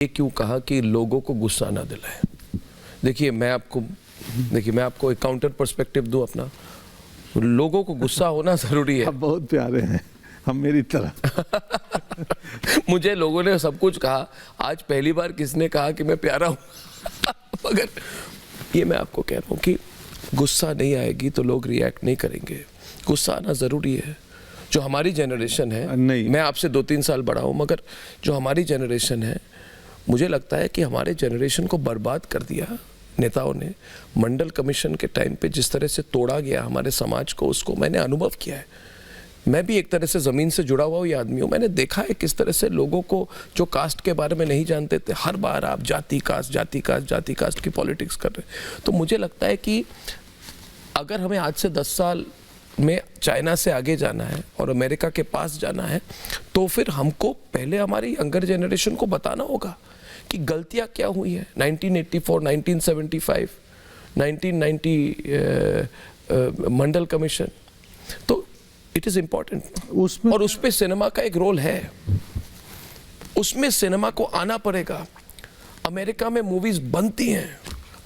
ये क्यों कहा कि लोगों को गुस्सा ना दिलाए। देखिए मैं आपको एक काउंटर पर्सपेक्टिव दूं अपना। लोगों को गुस्सा होना जरूरी है। आप बहुत प्यारे हैं, हम मेरी तरह। मुझे लोगों ने सब कुछ कहा, आज पहली बार किसने कहा कि मैं प्यारा हूं। मगर ये मैं आपको कह रहा हूं कि गुस्सा नहीं आएगी तो लोग रिएक्ट नहीं करेंगे। गुस्सा आना जरूरी है। जो हमारी जनरेशन है, नहीं, मैं आपसे 2-3 साल बड़ा हूं, मगर जो हमारी जनरेशन है, मुझे लगता है कि हमारे जनरेशन को बर्बाद कर दिया नेताओं ने। मंडल कमीशन के टाइम पे जिस तरह से तोड़ा गया हमारे समाज को, उसको मैंने अनुभव किया है। मैं भी एक तरह से ज़मीन से जुड़ा हुआ हुई आदमी हूँ। मैंने देखा है किस तरह से लोगों को जो कास्ट के बारे में नहीं जानते थे, हर बार आप जाति कास्ट की पॉलिटिक्स कर रहे हैं। तो मुझे लगता है कि अगर हमें आज से 10 साल में चाइना से आगे जाना है और अमेरिका के पास जाना है, तो फिर हमको पहले हमारी यंगर जनरेशन को बताना होगा कि गलतियां क्या हुई है। 1984, 1975, 1990 मंडल कमीशन, तो इट इज इम्पोर्टेंट उसमें, और उसपे सिनेमा का एक रोल है। उसमें सिनेमा को आना पड़ेगा। अमेरिका में मूवीज बनती हैं,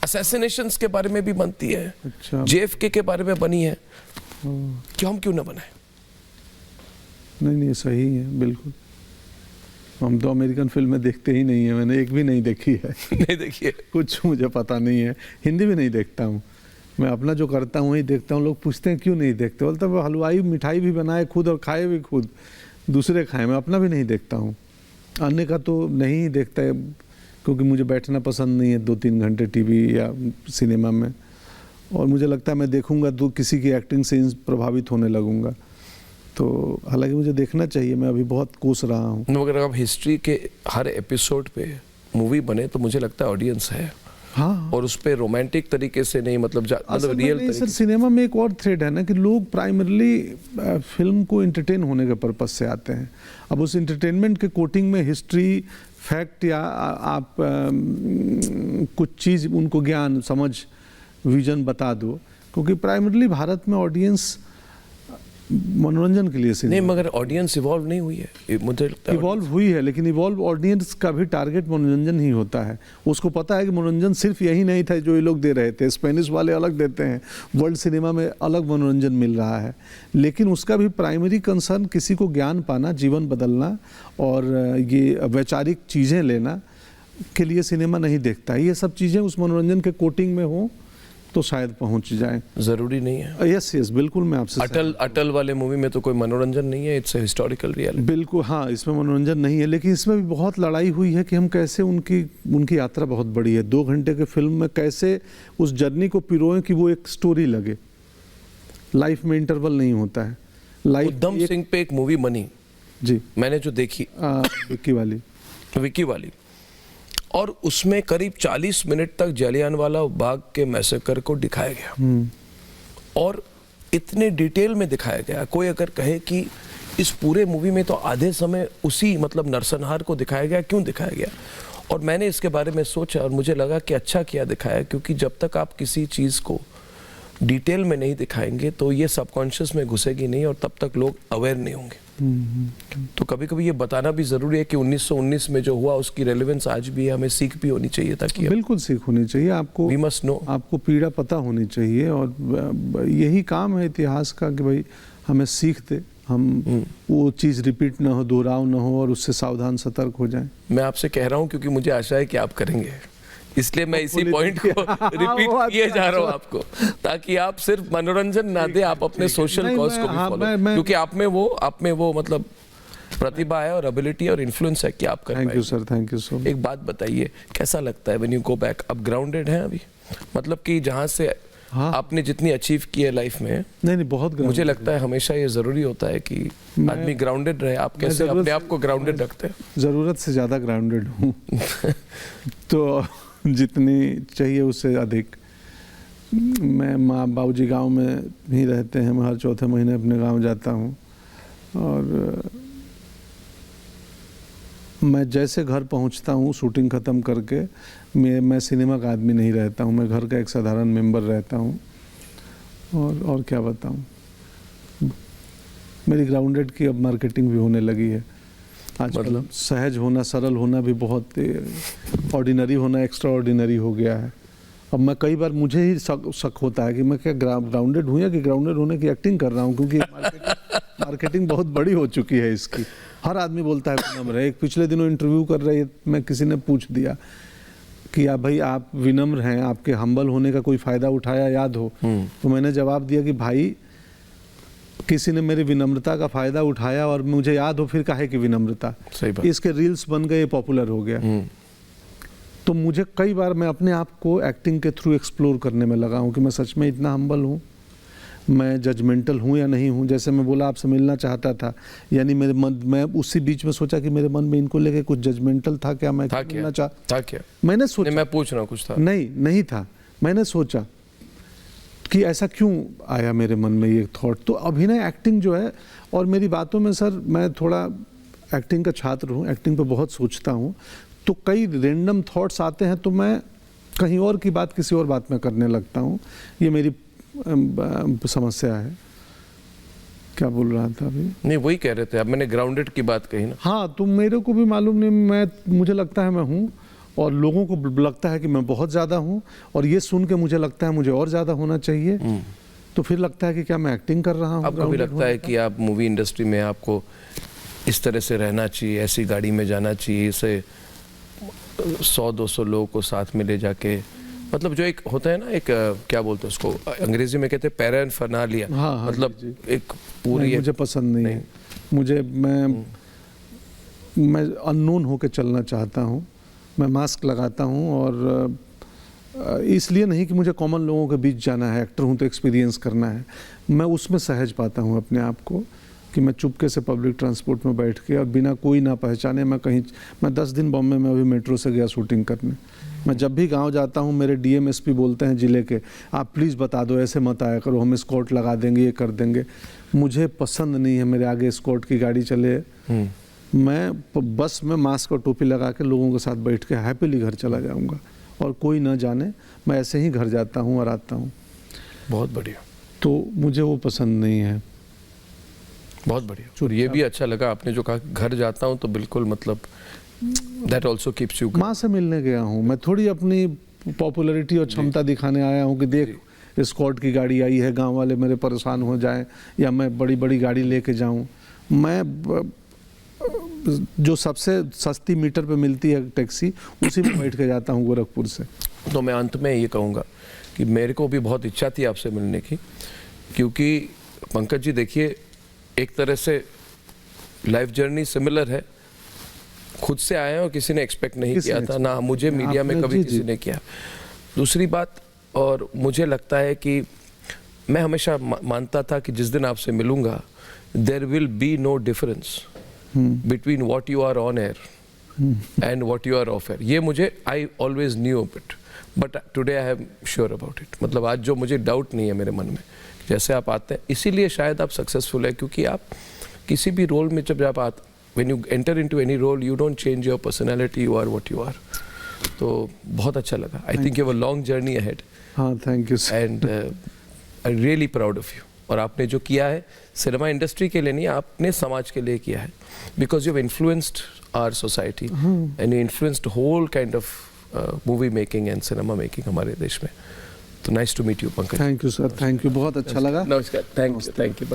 असैसिनेशंस के बारे में भी बनती है। अच्छा, JFK के बारे में बनी है, क्यों ना बनाए। नहीं सही है, बिल्कुल। हम तो अमेरिकन फिल्में देखते ही नहीं है, मैंने एक भी नहीं देखी है। नहीं देखिए, कुछ मुझे पता नहीं है, हिंदी भी नहीं देखता हूँ। मैं अपना जो करता हूँ वही देखता हूँ। लोग पूछते हैं क्यों नहीं देखते, बोलते वो हलवाई मिठाई भी बनाए खुद और खाए भी खुद, दूसरे खाए, मैं अपना भी नहीं देखता हूँ। अन्य का तो नहीं देखता है, क्योंकि मुझे बैठना पसंद नहीं है 2-3 घंटे टीवी या सिनेमा में। और मुझे लगता है मैं देखूंगा तो किसी की एक्टिंग से प्रभावित होने लगूंगा। तो हालांकि मुझे देखना चाहिए, मैं अभी बहुत कोस रहा हूँ। मगर अब हिस्ट्री के हर एपिसोड पे मूवी बने तो मुझे लगता है ऑडियंस है। हाँ, और उस पे रोमांटिक तरीके से नहीं, मतलब रियल तरीके सर, सिनेमा में एक और थ्रेड है ना कि लोग प्राइमरली फिल्म को एंटरटेन होने के पर्पज से आते हैं। अब उस एंटरटेनमेंट के कोटिंग में हिस्ट्री, फैक्ट या आप कुछ चीज़ उनको ज्ञान, समझ, विजन बता दो, क्योंकि प्राइमरली भारत में ऑडियंस मनोरंजन के लिए नहीं, मगर ऑडियंस इवॉल्व नहीं हुई है। मुझे लगता है इवॉल्व हुई है, लेकिन इवॉल्व ऑडियंस का भी टारगेट मनोरंजन ही होता है। उसको पता है कि मनोरंजन सिर्फ यही नहीं था जो ये लोग दे रहे थे। स्पेनिश वाले अलग देते हैं, वर्ल्ड सिनेमा में अलग मनोरंजन मिल रहा है, लेकिन उसका भी प्राइमरी कंसर्न किसी को ज्ञान पाना, जीवन बदलना और ये वैचारिक चीज़ें लेना के लिए सिनेमा नहीं देखता। ये सब चीज़ें उस मनोरंजन के कोटिंग में हो तो शायद पहुंच जाए। जरूरी नहीं है। यस, बिल्कुल, मैं आपसे अटल वाले मूवी में तो कोई मनोरंजन नहीं है, इट्स हिस्टोरिकल रियलिटी। बिल्कुल, हाँ, इसमें मनोरंजन नहीं है, लेकिन इसमें भी बहुत लड़ाई हुई है कि हम कैसे उनकी यात्रा बहुत बड़ी है। 2 घंटे के फिल्म में कैसे उस जर्नी को पिरोएं कि वो एक स्टोरी लगे। लाइफ में इंटरवल नहीं होता है। उधम सिंह पे एक मूवी बनी जी, मैंने जो देखी, विकी वाली, और उसमें करीब 40 मिनट तक जलियांवाला बाग के मैसेकर को दिखाया गया और इतने डिटेल में दिखाया गया। कोई अगर कहे कि इस पूरे मूवी में तो आधे समय उसी मतलब नरसंहार को दिखाया गया, क्यों दिखाया गया? और मैंने इसके बारे में सोचा और मुझे लगा कि अच्छा किया दिखाया, क्योंकि जब तक आप किसी चीज़ को डिटेल में नहीं दिखाएंगे तो ये सबकॉन्शियस में घुसेगी नहीं और तब तक लोग अवेयर नहीं होंगे। तो कभी कभी ये बताना भी जरूरी है कि 1919 में जो हुआ उसकी रेलेवेंस आज भी है, हमें सीख भी होनी चाहिए। ताकि बिल्कुल सीख होनी चाहिए आपको, वी मस्ट नो, आपको पीड़ा पता होनी चाहिए। और यही काम है इतिहास का कि भाई हमें सीख दे, हम वो चीज़ रिपीट ना हो, दोहराव ना हो और उससे सावधान सतर्क हो जाएं। मैं आपसे कह रहा हूँ क्योंकि मुझे आशा है कि आप करेंगे, इसलिए मैं इसी पॉइंट को रिपीट किए जा रहा हूँ आपको, ताकि आप सिर्फ मनोरंजन ना दे, आप अपने सोशल कॉज को भी फॉलो, क्योंकि आप में वो मतलब प्रतिभा है और एबिलिटी और इन्फ्लुएंस है कि आप कर पाएंगे। Thank you sir, thank you so much. एक बात बताइए, कैसा लगता है व्हेन यू गो बैक? अब ग्राउंडेड हैं अभी, मतलब कि जहाँ से आपने जितनी अचीव की है लाइफ में, नहीं बहुत, मुझे लगता है हमेशा ये जरूरी होता है कि आदमी ग्राउंडेड रहे। आप कैसे अपने आप को ग्राउंडेड रखते हैं? ज़रूरत से ज़्यादा ग्राउंडेड हूँ। तो जितनी चाहिए उससे अधिक। मैं माँ बाबूजी गांव में ही रहते हैं, मैं हर चौथे महीने अपने गांव जाता हूँ। और मैं जैसे घर पहुँचता हूँ शूटिंग ख़त्म करके, मैं सिनेमा का आदमी नहीं रहता हूँ, मैं घर का एक साधारण मेंबर रहता हूँ। और क्या बताऊँ, मेरी ग्राउंडेड की अब मार्केटिंग भी होने लगी है। आजकल मतलब? सहज होना, सरल होना भी बहुत, ऑर्डिनरी होना एक्स्ट्रा ऑर्डिनरी हो गया है। अब मैं कई बार मुझे ही शक होता है कि मैं क्या ग्राउंडेड हूँ या कि ग्राउंडेड होने की एक्टिंग कर रहा हूँ, क्योंकि मार्केटिंग बहुत बड़ी हो चुकी है इसकी। हर आदमी बोलता है विनम्र है। एक पिछले दिनों इंटरव्यू कर रहे में किसी ने पूछ दिया कि आप भाई आप विनम्र हैं, आपके हम्बल होने का कोई फ़ायदा उठाया याद हो? तो मैंने जवाब दिया कि भाई किसी ने मेरी विनम्रता का फ़ायदा उठाया और मुझे याद हो, फिर काहे की विनम्रता। सही बात। इसके रील्स बन गए, पॉपुलर हो गया। तो मुझे कई बार मैं अपने आप को एक्टिंग के थ्रू एक्सप्लोर करने में लगा हूँ कि मैं सच में इतना हम्बल हूँ, मैं जजमेंटल हूँ या नहीं हूँ। जैसे मैं बोला आपसे मिलना चाहता था, यानी मेरे मन, मैं उसी बीच में सोचा कि मेरे मन में इनको लेके कुछ जजमेंटल था क्या, मैं मिलना था क्या? मैंने सोचा, मैं पूछ रहा हूँ कुछ था? नहीं था। मैंने सोचा कि ऐसा क्यों आया मेरे मन में ये थॉट। तो अभिनय एक्टिंग जो है, और मेरी बातों में सर मैं थोड़ा एक्टिंग का छात्र हूँ, एक्टिंग पे बहुत सोचता हूँ, तो कई रैंडम थॉट्स आते हैं तो मैं कहीं और की बात किसी और बात में करने लगता हूँ। ये मेरी समस्या है। क्या बोल रहा था अभी? नहीं, वही कह रहे थे अब, मैंने ग्राउंडेड की बात कही ना। हाँ, तो मेरे को भी मालूम नहीं, मुझे लगता है मैं हूँ, और लोगों को लगता है कि मैं बहुत ज़्यादा हूँ, और ये सुन के मुझे लगता है मुझे और ज़्यादा होना चाहिए। तो फिर लगता है कि क्या मैं एक्टिंग कर रहा हूँ? आपको भी लगता है कि आप मूवी इंडस्ट्री में आपको इस तरह से रहना चाहिए, ऐसी गाड़ी में जाना चाहिए, इसे 100-200 लोगों को साथ में ले जाके, मतलब जो एक होता है ना, एक क्या बोलते हैं उसको, अंग्रेजी में कहते हैं पैराफर्नालिया। हाँ, मतलब जी। एक पूरी मुझे पसंद नहीं है। मुझे मैं अननोन होके चलना चाहता हूँ। मैं मास्क लगाता हूँ, और इसलिए नहीं कि मुझे कॉमन लोगों के बीच जाना है, एक्टर हूँ तो एक्सपीरियंस करना है। मैं उसमें सहज पाता हूँ अपने आप को कि मैं चुपके से पब्लिक ट्रांसपोर्ट में बैठ के और बिना कोई ना पहचाने मैं 10 दिन बॉम्बे में अभी मेट्रो से गया शूटिंग करने। मैं जब भी गांव जाता हूँ, मेरे डीएमएसपी बोलते हैं ज़िले के, आप प्लीज़ बता दो, ऐसे मत आया करो, हम स्कॉट लगा देंगे, ये कर देंगे। मुझे पसंद नहीं है मेरे आगे स्कॉट की गाड़ी चले। मैं बस में मास्क और टोपी लगा के लोगों के साथ बैठ के हैप्पीली घर चला जाऊँगा, और कोई ना जाने, मैं ऐसे ही घर जाता हूँ और आता हूँ। बहुत बढ़िया। तो मुझे वो पसंद नहीं है। बहुत बढ़िया। और ये भी अच्छा लगा आपने जो कहा घर जाता हूँ, तो बिल्कुल मतलब दैट आल्सो कीप्स यू। माँ से मिलने गया हूँ, मैं थोड़ी अपनी पॉपुलैरिटी और क्षमता दिखाने आया हूँ कि देख स्कॉट की गाड़ी आई है, गांव वाले मेरे परेशान हो जाएं, या मैं बड़ी बड़ी गाड़ी लेके जाऊँ। मैं जो सबसे सस्ती मीटर पे मिलती है टैक्सी, उसी में बैठ के जाता हूँ गोरखपुर से। तो मैं अंत में ये कहूँगा कि मेरे को भी बहुत इच्छा थी आपसे मिलने की, क्योंकि पंकज जी देखिए, एक तरह से लाइफ जर्नी सिमिलर है। खुद से आए हैं और किसी ने एक्सपेक्ट नहीं किया था, ना मुझे मीडिया में कभी किसी ने किया। दूसरी बात, और मुझे लगता है कि मैं हमेशा मानता था कि जिस दिन आपसे मिलूंगा, there will be no difference between what you are on air and what you are off air. ये मुझे, I always knew of it, but today I am sure about it. मतलब आज जो मुझे डाउट नहीं है मेरे मन में, जैसे आप आते हैं, इसीलिए शायद आप सक्सेसफुल है, क्योंकि आप किसी भी रोल में जब आप आते, when you enter into any role, you don't change your personality, you are what you are. तो बहुत अच्छा लगा। I think you have a long journey ahead. हाँ, thank you sir. And I'm really proud of you. और आपने जो किया है सिनेमा इंडस्ट्री के लिए नहीं, आपने समाज के लिए किया है, because you have influenced our society and you influenced whole kind of movie making and cinema making हमारे देश में। तो nice to meet you, Pankaj. Thank you sir, thank you, बहुत अच्छा लगा। नमस्कार, थैंक यू, थैंक यू।